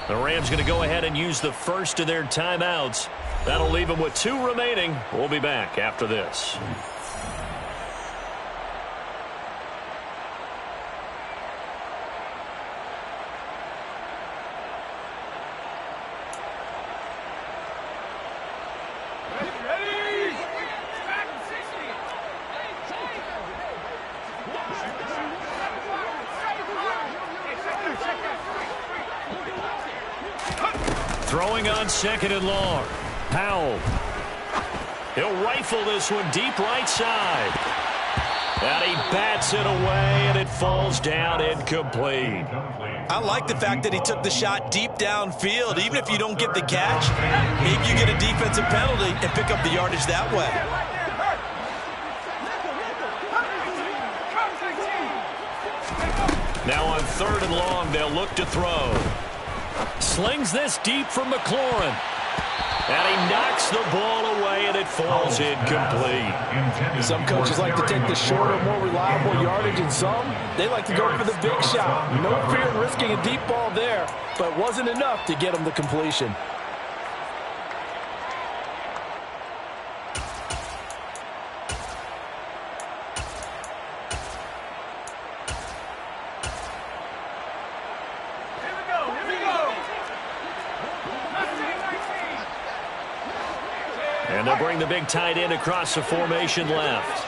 The Rams going to go ahead and use the first of their timeouts. That'll leave them with 2 remaining. We'll be back after this. Throwing on 2nd and long. Powell. He'll rifle this one deep right side. And he bats it away, and it falls down incomplete. I like the fact that he took the shot deep downfield. Even if you don't get the catch, maybe you get a defensive penalty and pick up the yardage that way. Now on 3rd and long, they'll look to throw. Slings this deep from McLaurin. And he knocks the ball away, and it falls incomplete. Some coaches like to take the shorter, more reliable yardage, and some, they like to go for the big shot. No fear in risking a deep ball there, but it wasn't enough to get him the completion. And they'll bring the big tight end across the formation left.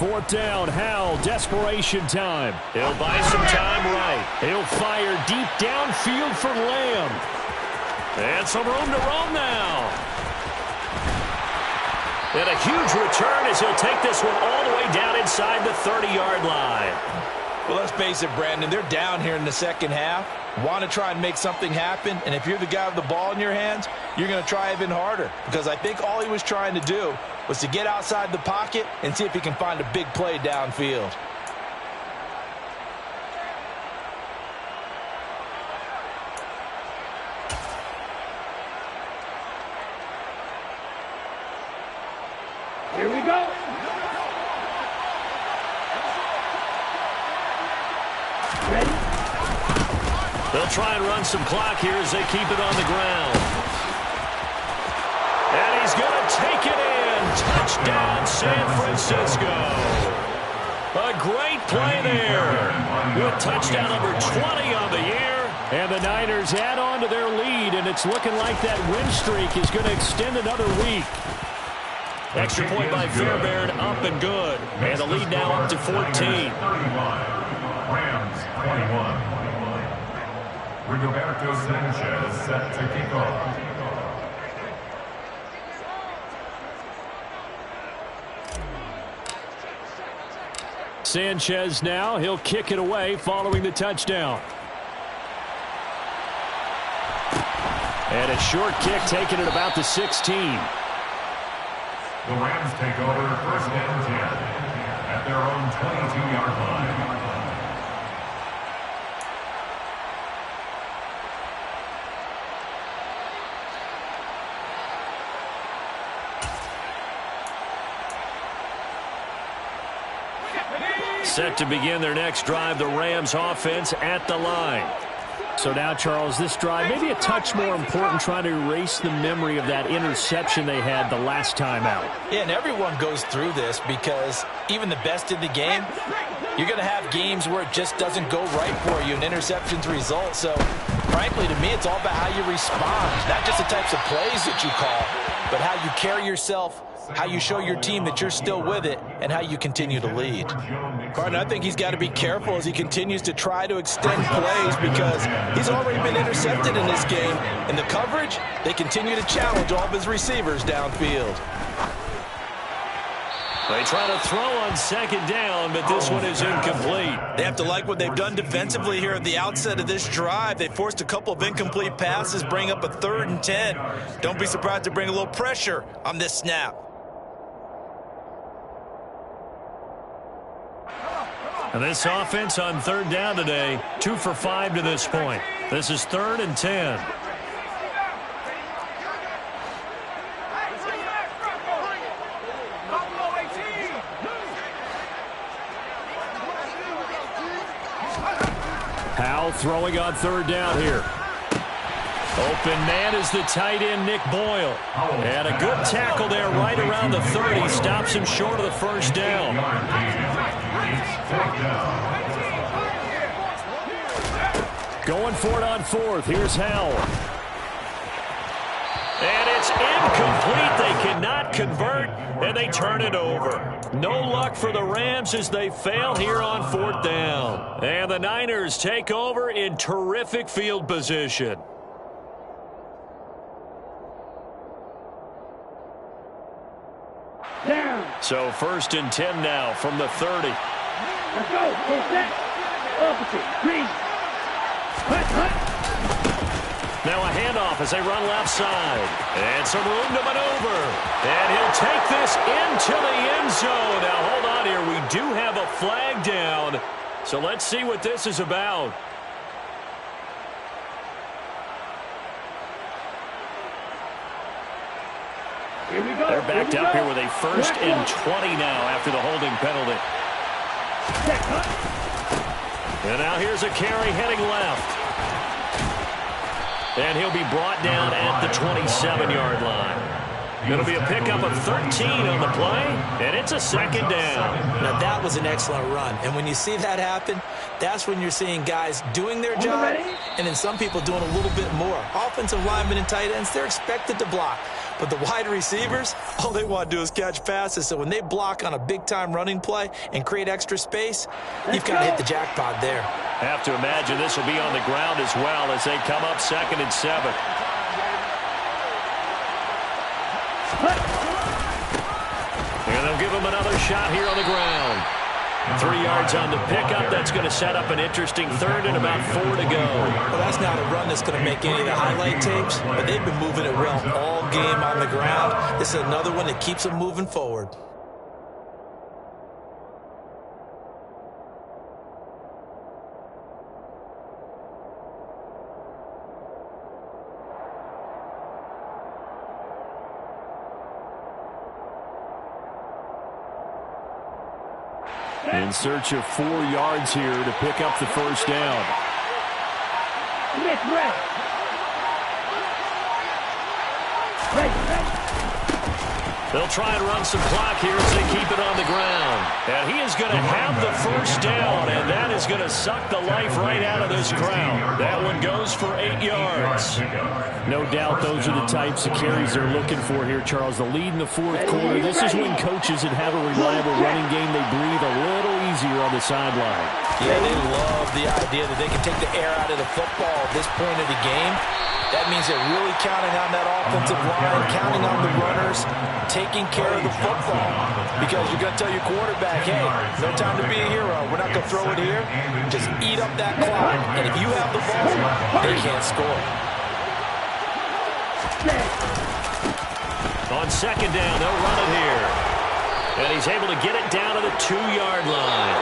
4th down. Howell, desperation time. He'll buy some time right. He'll fire deep downfield for Lamb. And some room to roam now. And a huge return as he'll take this one all the way down inside the 30-yard line. Well, let's face it, Brandon. They're down here in the second half. Want to try and make something happen. And if you're the guy with the ball in your hands, you're going to try even harder. Because I think all he was trying to do was to get outside the pocket and see if he can find a big play downfield. Here we go. Ready? They'll try and run some clock here as they keep it on the ground. And he's going to take it in. Touchdown, San Francisco. A great play there. With touchdown number 20 on the year. And the Niners add on to their lead, and it's looking like that win streak is going to extend another week. Extra point by Fairbairn, up and good. And the lead now up to 14. Rams 21. Rigoberto Sanchez set to kick off. Sanchez now, he'll kick it away following the touchdown. And a short kick taken at about the 16. The Rams take over 1st and 10 at their own 22-yard line. Set to begin their next drive, the Rams offense at the line. So now, Charles, this drive maybe a touch more important, trying to erase the memory of that interception they had the last time out. Yeah, and everyone goes through this because even the best in the game, you're going to have games where it just doesn't go right for you, and interceptions result. So, frankly, to me, it's all about how you respond, not just the types of plays that you call, but how you carry yourself, how you show your team that you're still with it, and how you continue to lead. Gardner, I think he's got to be careful as he continues to try to extend plays because he's already been intercepted in this game. In the coverage, they continue to challenge all of his receivers downfield. They try to throw on 2nd down, but this one is incomplete. They have to like what they've done defensively here at the outset of this drive. They forced a couple of incomplete passes, bring up a 3rd and 10. Don't be surprised to bring a little pressure on this snap. And this offense on 3rd down today, 2 for 5 to this point. This is 3rd and 10. Howell throwing on 3rd down here. Open man is the tight end, Nick Boyle. And a good tackle there right around the 30. Stops him short of the 1st down. Going for it on 4th. Here's Howell. And it's incomplete. They cannot convert, and they turn it over. No luck for the Rams as they fail here on 4th down. And the Niners take over in terrific field position. Down. So 1st and 10 now from the 30. Let's go. Full set. Opposite. Green. Hut, hut. Now a handoff as they run left side. And some room to maneuver. And he'll take this into the end zone. Now hold on here. We do have a flag down. So let's see what this is about. Here we go. They're backed up here with a 1st and 20 now after the holding penalty. And now here's a carry heading left. And he'll be brought down at the 27-yard line. It'll be a pickup of 13 on the play, and it's a 2nd down. Now, that was an excellent run. And when you see that happen, that's when you're seeing guys doing their job, and then some people doing a little bit more. Offensive linemen and tight ends, they're expected to block. But the wide receivers, all they want to do is catch passes. So when they block on a big-time running play and create extra space, you've got to hit the jackpot there. Have to imagine this will be on the ground as well as they come up 2nd and 7. And they'll give him another shot here on the ground. 3 yards on the pickup. That's going to set up an interesting 3rd and about 4 to go. Well, that's not a run that's going to make any of the highlight tapes, but they've been moving it well all game on the ground. This is another one that keeps them moving forward. In search of 4 yards here to pick up the first down. They'll try and run some clock here as they keep it on the ground. And he is going to have the first down, and that is going to suck the life right out of this crowd. That one goes for 8 yards. No doubt those are the types of carries they're looking for here, Charles. The lead in the 4th quarter. This is when coaches that have a reliable running game, they breathe a little easier on the sideline. Yeah, they love the idea that they can take the air out of the football at this point of the game. That means they're really counting on that offensive line, counting on the runners, taking care of the football. Because you're going to tell your quarterback, hey, no time to be a hero. We're not going to throw it here. Just eat up that clock. And if you have the ball, they can't score. On 2nd down, they'll run it here. And he's able to get it down to the 2-yard line.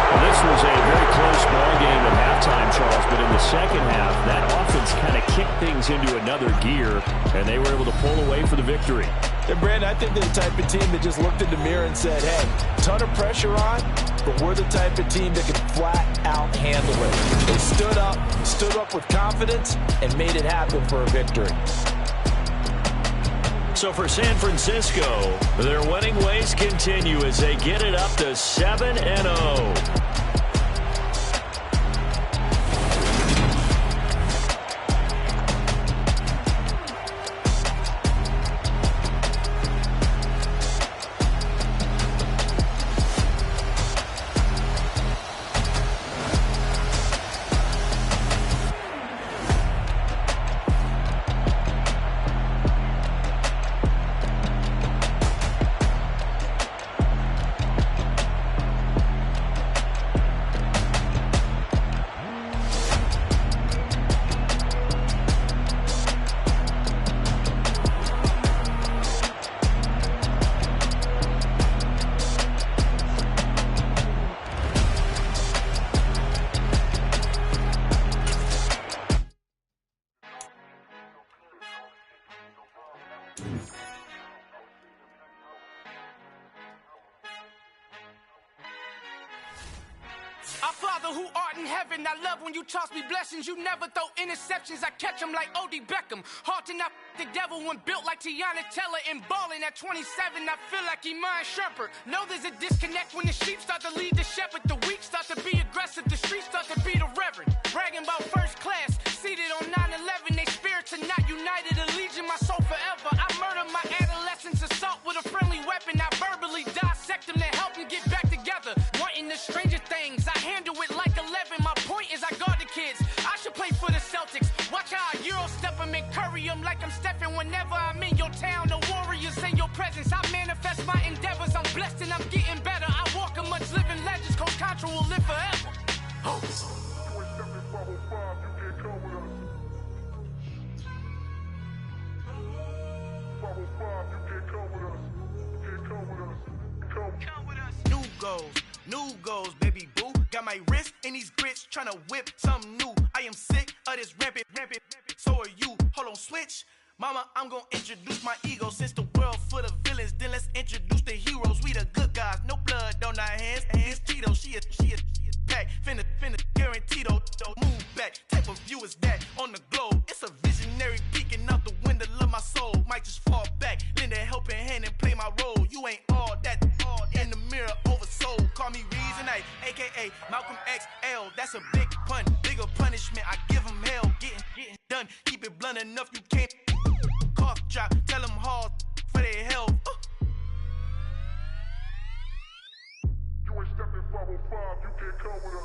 Well, this was a very close ball game at halftime, Charles, but in the second half, that offense kind of kicked things into another gear, and they were able to pull away for the victory. And, Brandon, I think they're the type of team that just looked in the mirror and said, hey, ton of pressure on, but we're the type of team that can flat out handle it. They stood up with confidence, and made it happen for a victory. So for San Francisco, their winning ways continue as they get it up to 7-0. Our Father who art in heaven, I love when you toss me blessings. You never throw interceptions, I catch them like O.D. Beckham. Hard to not the devil when built like Tiana Teller and balling at 27. I feel like Iman Shumpert. Know there's a disconnect when the sheep start to lead the shepherd. The weak start to be aggressive, the streets start to be the reverend. Bragging about first class, seated on 9/11. They spirits are not united, a legion, my soul forever. I murder my adolescence, assault with a friendly weapon. I verbally dissect them to help them get back together. Wanting the stranger things, I handle it like 11. My point is I guard the kids. I should play for the Celtics. Watch how I Euro step them and curry them like I'm stepping whenever I'm in your town. The Warriors in your presence. I manifest my endeavors. I'm blessed and I'm getting better. I walk amongst living legends. Coach Contra will live forever. Oh. New goals, baby boo. Got my wrist in these grits, tryna whip something new. I am sick of this rampant. So are you. Hold on, switch. Mama, I'm gonna introduce my ego. Since the world full of villains, then let's introduce the heroes. We the good guys, no blood on our hands. It's Tito, she is back. Finna guarantee though. Move back. Type of view is that on the globe. It's a visionary peeking out the window of my soul. Might just fall back, lend a helping hand and play my role. You ain't all that in the mirror oversold. Call me Reasonite, aka Malcolm XL. That's a big pun, bigger punishment. I give him hell, getting done. Keep it blunt enough, you can't. cough drop. Tell them hard for their health.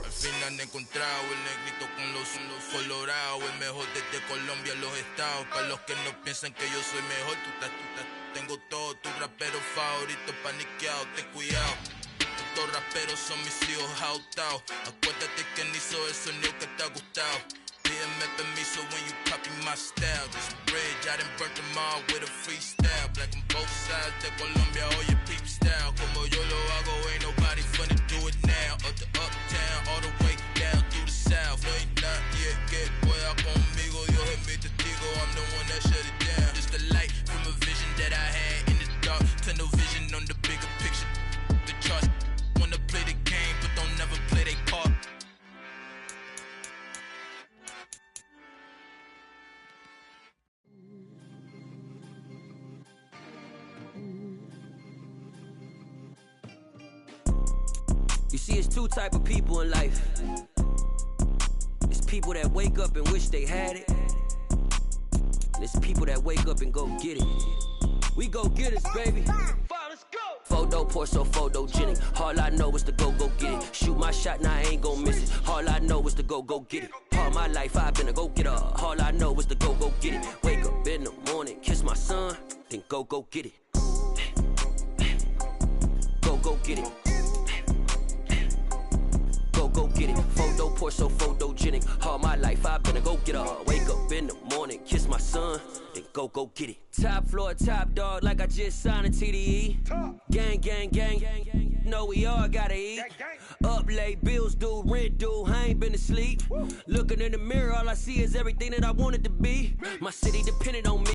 Al fin han encontrado el negrito con los colorados, el mejor desde Colombia, los estados. Para los que no piensan que yo soy mejor, tengo todo, tu rapero favorito paniqueado, ten cuidado. Estos raperos son mis hijos jautados. Acuérdate que ni hizo el sonido que te ha gustado. Pídeme permiso when you copy my style. This bridge, I done burnt them all with a freestyle. Black on both sides de Colombia, oye peep style. Como yo lo hago, ain't nobody finna do it now. Up to uptown, all the way down through the south. No hay nadie que pueda conmigo, Dios es mi testigo. I'm the one that shut it down. Just the light from a vision that I had in the dark. Tunnel vision on the bigger picture. The charts wanna play the game, but don't never play their part. You see, it's two type of people in life. It's people that wake up and wish they had it. And it's people that wake up and go get it. We go get it, baby. Let's go. Photo poor, so photogenic. All I know is to go get it. Shoot my shot, now I ain't gon' miss it. All I know is to go get it. All my life I've been a go-getter. All I know is to go get it. Wake up in the morning, kiss my son, then go get it. Go get it. Go get it. Photo poor, so photogenic. All my life I've been a go-getter. Wake up in the morning, kiss my son, then go get it. Top floor, top dog, like I just signed a TDE. Gang, gang, gang, gang, gang. Know we all gotta eat. Up late, bills due, rent due, I ain't been asleep. Looking in the mirror, all I see is everything that I wanted to be. My city depended on me.